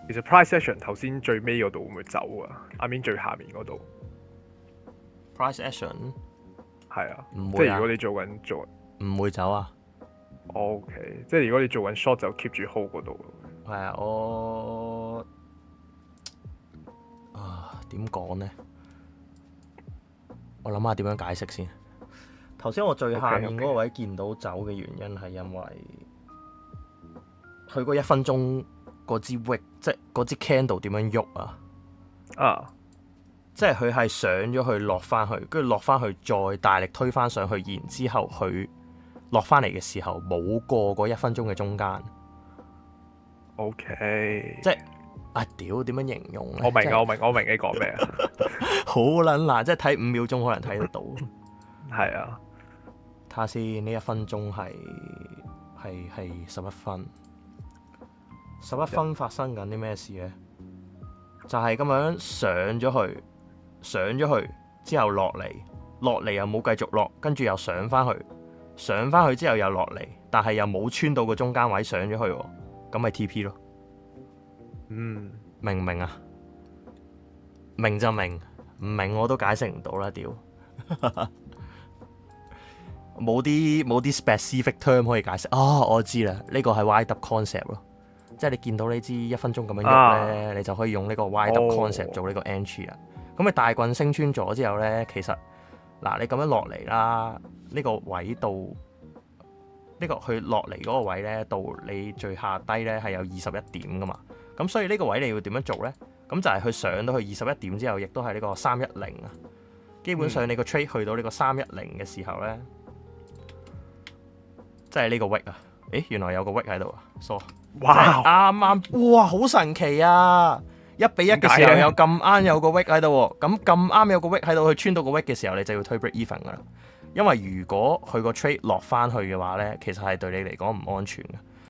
其實 price action 頭先最尾嗰度會唔會走啊？I mean 最下面嗰度 price action 係啊，唔會啊即係如果你做唔會走啊。OK，即係如果你做緊 short 就 keep 住 hold 嗰度。係啊，點講呢？我諗下點樣解釋先。頭先我最下面嗰個位見到走嘅原因係因為佢嗰1分鐘嗰支 wick， 即係嗰支 candle 點樣喐啊？啊，即係佢係上咗去落翻去，跟住落翻去再大力推翻上去，然之後佢落翻嚟嘅時候冇過嗰1分鐘嘅中間。OK，即係屌點樣形容咧？我明啊，我明你講咩啊？好撚難，即係睇5秒鐘可能睇得到。係啊，睇下先，呢1分鐘係11分。11分發生緊啲咩事咧？就係咁樣上咗去之後落嚟又冇繼續落，跟住又上翻去之後又落嚟，但係又冇穿到個中間位上咗去喎，咁咪 TP 咯。明唔明啊？明就明，唔明我都解釋唔到啦，屌！冇啲 specific term 可以解釋。我知啦，呢個係 wide up concept 咯，即係你見到呢支1分鐘咁樣喐咧，你就可以用呢個 wide up concept 做呢個 entry 啦。咁你大棍升穿咗之後咧，其實嗱你咁樣落嚟啦，呢個位度，呢個佢落嚟嗰個位咧，到你最下低咧係有21點噶嘛。咁所以呢個位你要點樣做咧？咁就係佢上到去21點之後，亦都係呢個310啊。基本上你個 trade 去到呢個310嘅時候咧，即係呢個 wick 啊！原來有個 wick 喺度啊，so 哇，啱啱，哇，好神奇啊！1-1嘅時候有咁啱有個 wick 喺度喎，咁啱有個 wick喺度，佢穿到個 wick 嘅時候，你就要推 break even 噶啦。因為如果佢個 trade 落翻去嘅話咧，其實係對你嚟講唔安全嘅。